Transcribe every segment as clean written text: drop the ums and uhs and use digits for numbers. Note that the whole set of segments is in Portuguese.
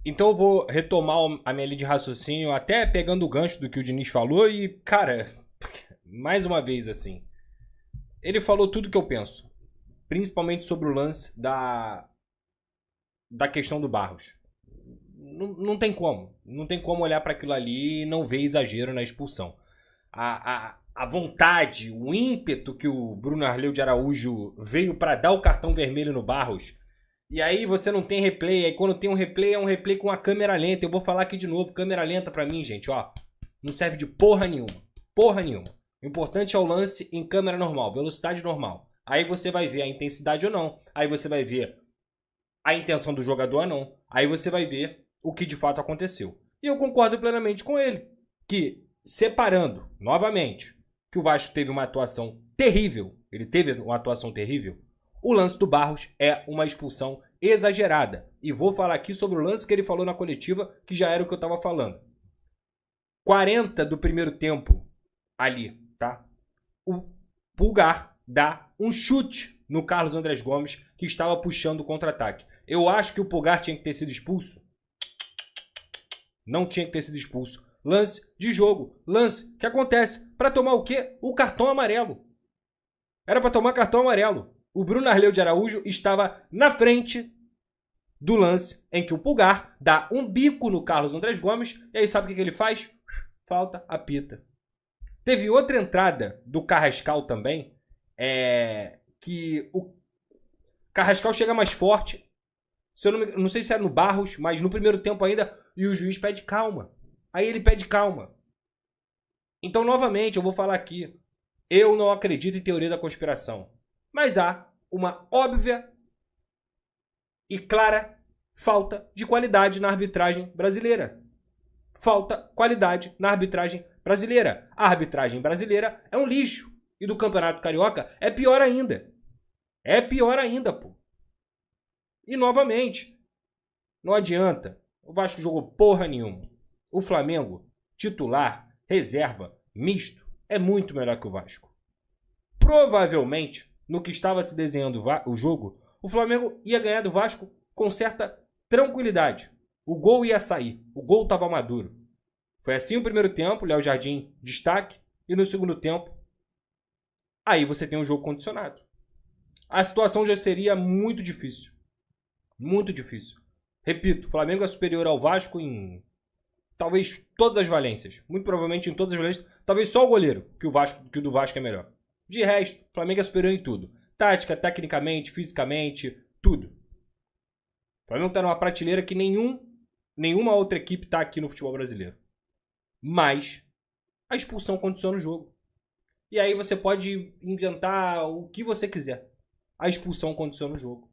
Então eu vou retomar a minha linha de raciocínio, até pegando o gancho do que o Diniz falou e, cara, mais uma vez assim, ele falou tudo que eu penso, principalmente sobre o lance da questão do Barros. Não tem como, não tem como olhar para aquilo ali e não ver exagero na expulsão. A vontade, o ímpeto que o Bruno Arleu de Araújo veio para dar o cartão vermelho no Barros. E aí você não tem replay, aí quando tem um replay é um replay com a câmera lenta. Eu vou falar aqui de novo, câmera lenta pra mim, gente, ó, não serve de porra nenhuma. Porra nenhuma. O importante é o lance em câmera normal, velocidade normal. Aí você vai ver a intensidade ou não. Aí você vai ver a intenção do jogador ou não. Aí você vai ver o que de fato aconteceu. E eu concordo plenamente com ele, que separando, novamente, que o Vasco teve uma atuação terrível, ele teve uma atuação terrível, o lance do Barros é uma expulsão exagerada. E vou falar aqui sobre o lance que ele falou na coletiva, que já era o que eu estava falando. 40 do primeiro tempo ali, tá? O Pulgar dá um chute no Carlos Andrés Gomes, que estava puxando o contra-ataque. Eu acho que o Pulgar tinha que ter sido expulso. Não tinha que ter sido expulso. Lance de jogo. Lance que acontece para tomar o quê? O cartão amarelo. Era para tomar cartão amarelo. O Bruno Arleu de Araújo estava na frente do lance em que o Pulgar dá um bico no Carlos Andrés Gomes e aí sabe o que ele faz? Falta, apita. Teve outra entrada do Carrascal também, que o Carrascal chega mais forte. Se eu não sei se era no Barros, mas no primeiro tempo ainda, e o juiz pede calma. Aí ele pede calma. Então, novamente, eu vou falar aqui. Eu não acredito em teoria da conspiração. Mas há uma óbvia e clara falta de qualidade na arbitragem brasileira. Falta qualidade na arbitragem brasileira. A arbitragem brasileira é um lixo. E do Campeonato Carioca é pior ainda. É pior ainda, pô. E novamente, não adianta. O Vasco jogou porra nenhuma. O Flamengo, titular, reserva, misto, é muito melhor que o Vasco. Provavelmente, no que estava se desenhando o jogo, o Flamengo ia ganhar do Vasco com certa tranquilidade. O gol ia sair. O gol estava maduro. Foi assim o primeiro tempo, Léo Jardim destaque. E no segundo tempo, aí você tem um jogo condicionado. A situação já seria muito difícil. Muito difícil. Repito, o Flamengo é superior ao Vasco em talvez todas as valências. Muito provavelmente em todas as valências. Talvez só o goleiro, que o do Vasco é melhor. De resto, o Flamengo é superior em tudo. Tática, tecnicamente, fisicamente, tudo. O Flamengo está numa prateleira que nenhuma outra equipe está aqui no futebol brasileiro. Mas a expulsão condiciona o jogo. E aí você pode inventar o que você quiser. A expulsão condiciona o jogo.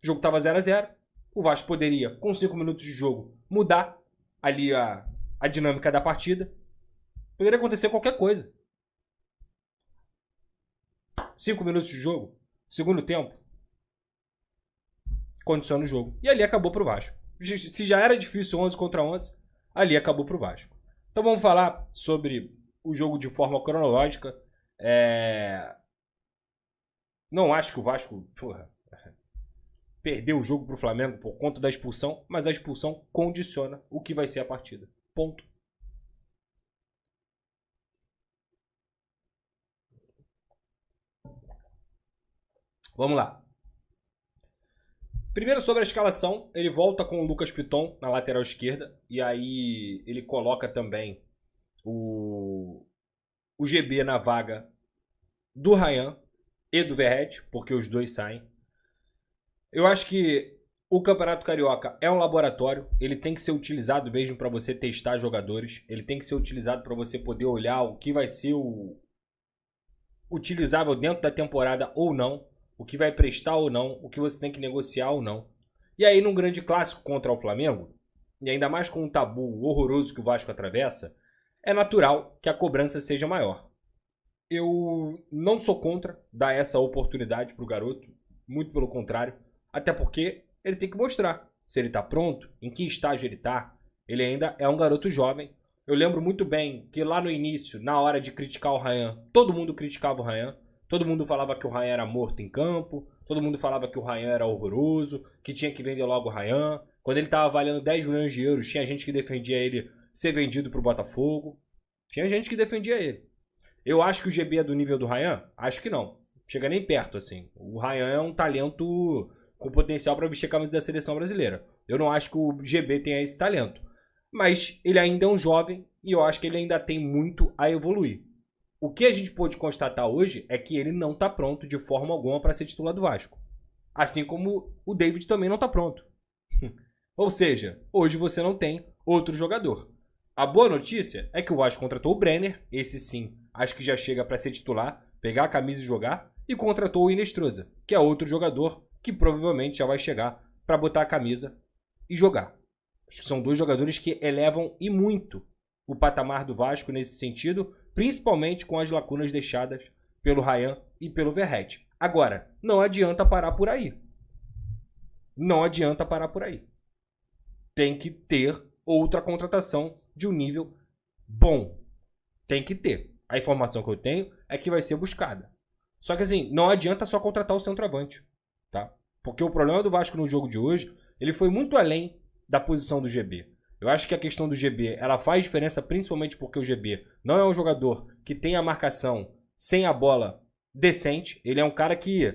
O jogo estava 0-0. O Vasco poderia, com 5 minutos de jogo, mudar ali a dinâmica da partida. Poderia acontecer qualquer coisa. 5 minutos de jogo, segundo tempo, condiciona o jogo. E ali acabou pro Vasco. Se já era difícil 11 contra 11, ali acabou pro Vasco. Então vamos falar sobre o jogo de forma cronológica. Não acho que o Vasco perdeu o jogo pro Flamengo por conta da expulsão, mas a expulsão condiciona o que vai ser a partida. Ponto. Vamos lá. Primeiro sobre a escalação, ele volta com o Lucas Piton na lateral esquerda. E aí ele coloca também o GB na vaga do Ryan e do Verratti, porque os dois saem. Eu acho que o Campeonato Carioca é um laboratório. Ele tem que ser utilizado mesmo para você testar jogadores. Ele tem que ser utilizado para você poder olhar o que vai ser o utilizável dentro da temporada ou não. O que vai prestar ou não, o que você tem que negociar ou não. E aí, num grande clássico contra o Flamengo, e ainda mais com um tabu horroroso que o Vasco atravessa, é natural que a cobrança seja maior. Eu não sou contra dar essa oportunidade pro garoto, muito pelo contrário, até porque ele tem que mostrar se ele tá pronto, em que estágio ele tá. Ele ainda é um garoto jovem. Eu lembro muito bem que lá no início, na hora de criticar o Ryan, todo mundo criticava o Ryan. todo mundo falava que o Ryan era morto em campo, todo mundo falava que o Ryan era horroroso, que tinha que vender logo o Ryan. Quando ele estava valendo 10 milhões de euros, tinha gente que defendia ele ser vendido para o Botafogo. Tinha gente que defendia ele. Eu acho que o GB é do nível do Ryan? Acho que não. Chega nem perto, assim. O Ryan é um talento com potencial para vestir a camisa da seleção brasileira. Eu não acho que o GB tenha esse talento. Mas ele ainda é um jovem e eu acho que ele ainda tem muito a evoluir. O que a gente pôde constatar hoje é que ele não está pronto de forma alguma para ser titular do Vasco. Assim como o David também não está pronto. Ou seja, hoje você não tem outro jogador. A boa notícia é que o Vasco contratou o Brenner, esse sim, acho que já chega para ser titular, pegar a camisa e jogar, e contratou o Inestrosa, que é outro jogador que provavelmente já vai chegar para botar a camisa e jogar. Acho que são dois jogadores que elevam e muito o patamar do Vasco nesse sentido, principalmente com as lacunas deixadas pelo Ryan e pelo Verratti. Agora, não adianta parar por aí. Não adianta parar por aí. Tem que ter outra contratação de um nível bom. Tem que ter. A informação que eu tenho é que vai ser buscada. Só que assim, não adianta só contratar o centroavante, tá? Porque o problema do Vasco no jogo de hoje, ele foi muito além da posição do GB. Eu acho que a questão do GB, ela faz diferença principalmente porque o GB não é um jogador que tem a marcação sem a bola decente. Ele é um cara que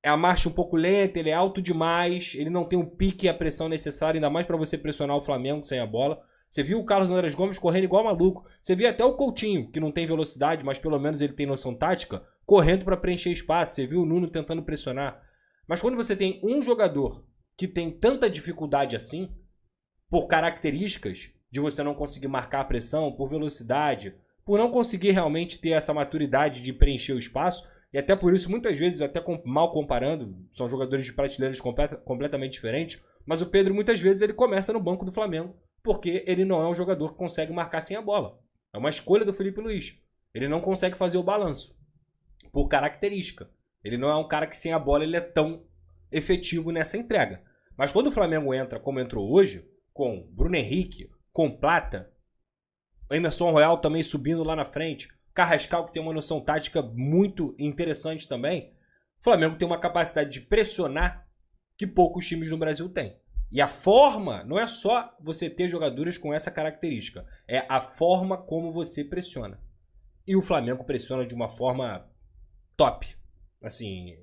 é a marcha um pouco lenta, ele é alto demais, ele não tem o pique e a pressão necessária, ainda mais para você pressionar o Flamengo sem a bola. Você viu o Carlos Andrés Gomes correndo igual maluco. Você viu até o Coutinho, que não tem velocidade, mas pelo menos ele tem noção tática, correndo para preencher espaço. Você viu o Nuno tentando pressionar. Mas quando você tem um jogador que tem tanta dificuldade assim, por características de você não conseguir marcar a pressão, por velocidade, por não conseguir realmente ter essa maturidade de preencher o espaço, e até por isso, muitas vezes, até mal comparando, são jogadores de prateleiras completamente diferentes, mas o Pedro, muitas vezes, ele começa no banco do Flamengo, porque ele não é um jogador que consegue marcar sem a bola. É uma escolha do Felipe Luiz. Ele não consegue fazer o balanço, por característica. Ele não é um cara que sem a bola ele é tão efetivo nessa entrega. Mas quando o Flamengo entra, como entrou hoje, com Bruno Henrique, com Plata, Emerson Royal também subindo lá na frente, Carrascal, que tem uma noção tática muito interessante também, o Flamengo tem uma capacidade de pressionar que poucos times no Brasil têm. E a forma, não é só você ter jogadores com essa característica, é a forma como você pressiona. E o Flamengo pressiona de uma forma top. Assim,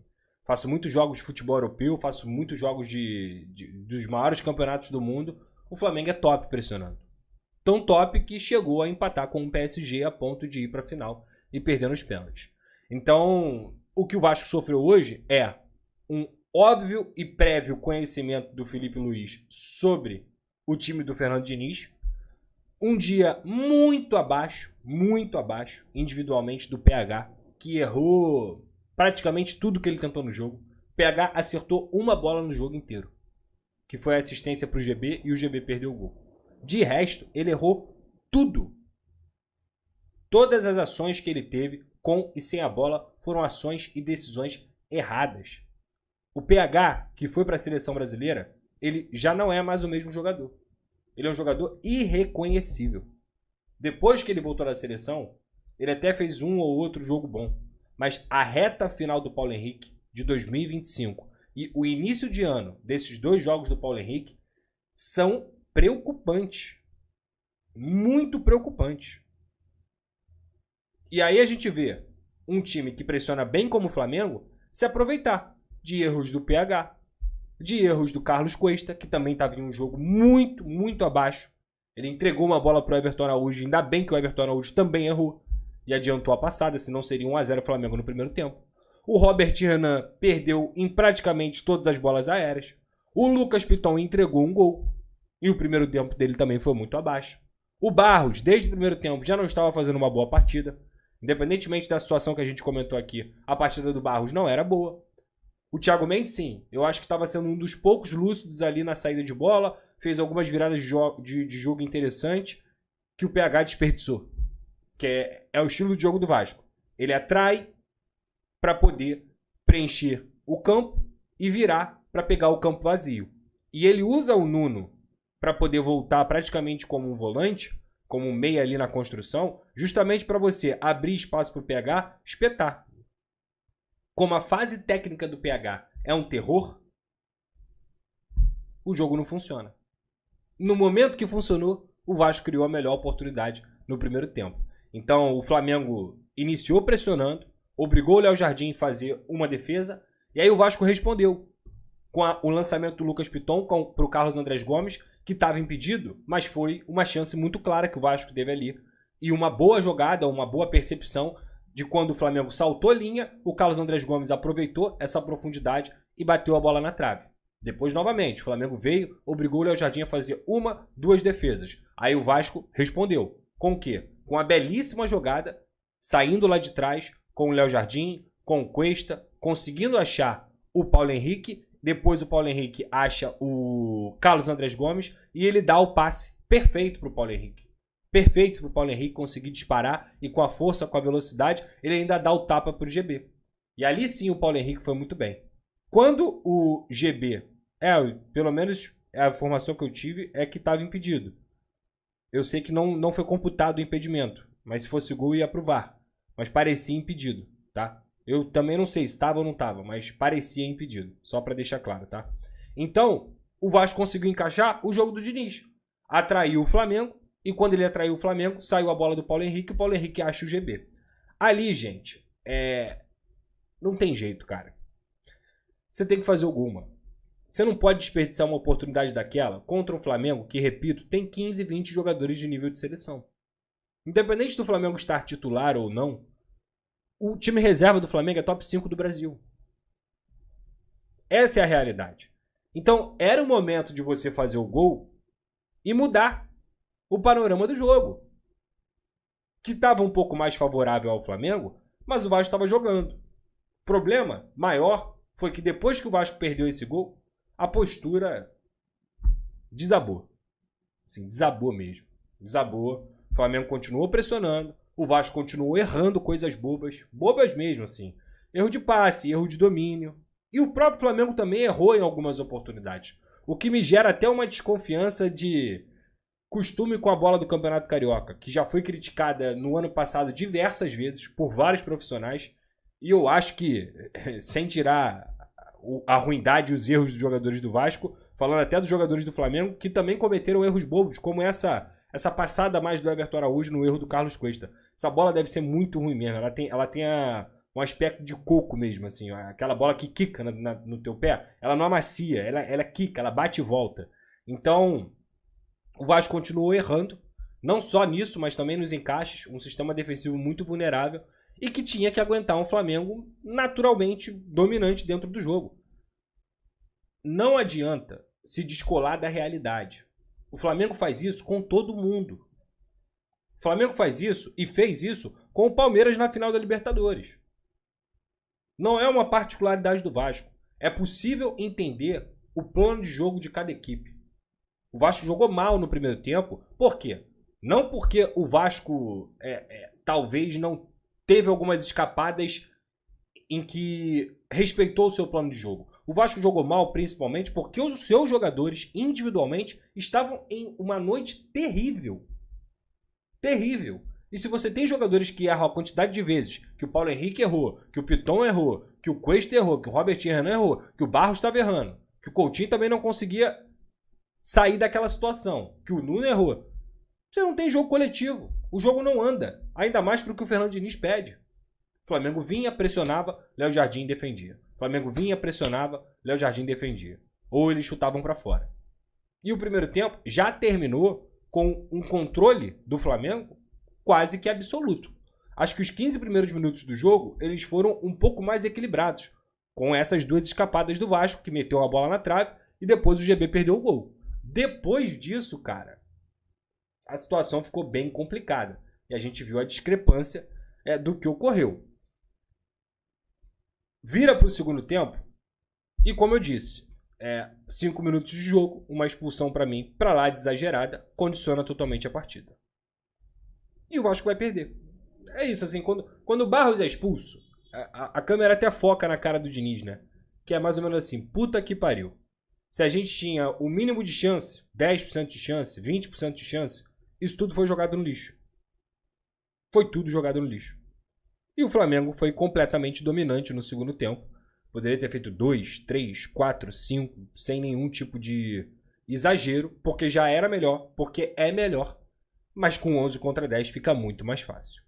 faço muitos jogos de futebol europeu, faço muitos jogos dos maiores campeonatos do mundo. O Flamengo é top pressionando. Tão top que chegou a empatar com o PSG a ponto de ir para a final e perder nos pênaltis. Então, o que o Vasco sofreu hoje é um óbvio e prévio conhecimento do Felipe Luiz sobre o time do Fernando Diniz. Um dia muito abaixo, individualmente, do PH, que errou praticamente tudo que ele tentou no jogo. O PH acertou uma bola no jogo inteiro, que foi a assistência para o GB, e o GB perdeu o gol. De resto, ele errou tudo. Todas as ações que ele teve, com e sem a bola, foram ações e decisões erradas. O PH, que foi para a seleção brasileira, ele já não é mais o mesmo jogador. Ele é um jogador irreconhecível. Depois que ele voltou da seleção, ele até fez um ou outro jogo bom. Mas a reta final do Paulo Henrique, de 2025, e o início de ano desses dois jogos do Paulo Henrique, são preocupantes. Muito preocupantes. E aí a gente vê um time que pressiona bem como o Flamengo se aproveitar de erros do PH, de erros do Carlos Cuesta, que também estava em um jogo muito abaixo. Ele entregou uma bola para o Everton Araújo, ainda bem que o Everton Araújo também errou e adiantou a passada, senão seria 1-0 Flamengo no primeiro tempo. O Robert Renan perdeu em praticamente todas as bolas aéreas. O Lucas Piton entregou um gol e o primeiro tempo dele também foi muito abaixo. O Barros, desde o primeiro tempo, já não estava fazendo uma boa partida. Independentemente da situação que a gente comentou aqui, a partida do Barros não era boa. O Thiago Mendes, sim, eu acho que estava sendo um dos poucos lúcidos ali na saída de bola, fez algumas viradas de jogo interessante que o PH desperdiçou, que é o estilo de jogo do Vasco. Ele atrai para poder preencher o campo e virar para pegar o campo vazio. E ele usa o Nuno para poder voltar praticamente como um volante, como um meia ali na construção, justamente para você abrir espaço para o PH espetar. como a fase técnica do PH é um terror, o jogo não funciona. No momento que funcionou, o Vasco criou a melhor oportunidade no primeiro tempo. Então o Flamengo iniciou pressionando, obrigou o Léo Jardim a fazer uma defesa, e aí o Vasco respondeu com o lançamento do Lucas Piton para o Carlos Andrés Gomes, que estava impedido, mas foi uma chance muito clara que o Vasco teve ali. E uma boa jogada, uma boa percepção de quando o Flamengo saltou linha, o Carlos Andrés Gomes aproveitou essa profundidade e bateu a bola na trave. Depois, novamente, o Flamengo veio, obrigou o Léo Jardim a fazer uma, duas defesas. Aí o Vasco respondeu. Com o quê? Com a belíssima jogada, saindo lá de trás, com o Léo Jardim, com o Cuesta, conseguindo achar o Paulo Henrique. Depois o Paulo Henrique acha o Carlos Andrés Gomes e ele dá o passe perfeito para o Paulo Henrique. Perfeito para o Paulo Henrique conseguir disparar e com a força, com a velocidade, ele ainda dá o tapa para o GB. E ali sim o Paulo Henrique foi muito bem. Quando o GB, pelo menos a informação que eu tive é que estava impedido. Eu sei que não foi computado o impedimento, mas se fosse gol ia pro VAR. Mas parecia impedido, tá? Eu também não sei se estava ou não estava, mas parecia impedido. Só para deixar claro, tá? Então, o Vasco conseguiu encaixar o jogo do Diniz. Atraiu o Flamengo, e quando ele atraiu o Flamengo, saiu a bola do Paulo Henrique, e o Paulo Henrique acha o GB. Ali, gente, não tem jeito, cara. Você tem que fazer o gol, mano. Você não pode desperdiçar uma oportunidade daquela contra um Flamengo que, repito, tem 15, 20 jogadores de nível de seleção. Independente do Flamengo estar titular ou não, o time reserva do Flamengo é top 5 do Brasil. Essa é a realidade. Então, era o momento de você fazer o gol e mudar o panorama do jogo. Que estava um pouco mais favorável ao Flamengo, mas o Vasco estava jogando. O problema maior foi que depois que o Vasco perdeu esse gol, a postura desabou. Assim, desabou mesmo. Desabou. O Flamengo continuou pressionando. O Vasco continuou errando coisas bobas. Bobas mesmo, assim. Erro de passe, erro de domínio. E o próprio Flamengo também errou em algumas oportunidades. O que me gera até uma desconfiança de costume com a bola do Campeonato Carioca, que já foi criticada no ano passado diversas vezes por vários profissionais. E eu acho que, sem tirar a ruindade e os erros dos jogadores do Vasco, falando até dos jogadores do Flamengo, que também cometeram erros bobos, como essa passada mais do Everton Araújo no erro do Carlos Cuesta. Essa bola deve ser muito ruim mesmo. Ela tem um aspecto de coco mesmo, assim. Aquela bola que quica no teu pé, ela não amacia, ela quica, ela bate e volta. Então, o Vasco continuou errando, não só nisso, mas também nos encaixes, um sistema defensivo muito vulnerável, e que tinha que aguentar um Flamengo naturalmente dominante dentro do jogo. Não adianta se descolar da realidade. O Flamengo faz isso com todo mundo. O Flamengo faz isso e fez isso com o Palmeiras na final da Libertadores. Não é uma particularidade do Vasco. É possível entender o plano de jogo de cada equipe. O Vasco jogou mal no primeiro tempo. Por quê? Não porque o Vasco talvez não teve algumas escapadas em que respeitou o seu plano de jogo. O Vasco jogou mal principalmente porque os seus jogadores individualmente estavam em uma noite terrível. Terrível. E se você tem jogadores que erram a quantidade de vezes que o Paulo Henrique errou, que o Piton errou, que o Cuesta errou, que o Robert Renan errou, que o Barros estava errando, que o Coutinho também não conseguia sair daquela situação, que o Nuno errou, você não tem jogo coletivo. O jogo não anda. Ainda mais para o que o Fernando Diniz pede. O Flamengo vinha, pressionava, Léo Jardim defendia. O Flamengo vinha, pressionava, Léo Jardim defendia. Ou eles chutavam para fora. E o primeiro tempo já terminou com um controle do Flamengo quase que absoluto. Acho que os 15 primeiros minutos do jogo, eles foram um pouco mais equilibrados. Com essas duas escapadas do Vasco, que meteu a bola na trave, e depois o GB perdeu o gol. Depois disso, cara, a situação ficou bem complicada. E a gente viu a discrepância do que ocorreu. Vira para o segundo tempo. E como eu disse, 5 minutos de jogo, uma expulsão para mim, para lá de exagerada, condiciona totalmente a partida. E o Vasco vai perder. É isso, assim, quando o Barros é expulso, a câmera até foca na cara do Diniz, né? Que é mais ou menos assim, puta que pariu. Se a gente tinha o mínimo de chance, 10% de chance, 20% de chance, isso tudo foi jogado no lixo. Foi tudo jogado no lixo. E o Flamengo foi completamente dominante no segundo tempo. Poderia ter feito 2, 3, 4, 5, sem nenhum tipo de exagero, porque já era melhor, porque é melhor. Mas com 11 contra 10 fica muito mais fácil.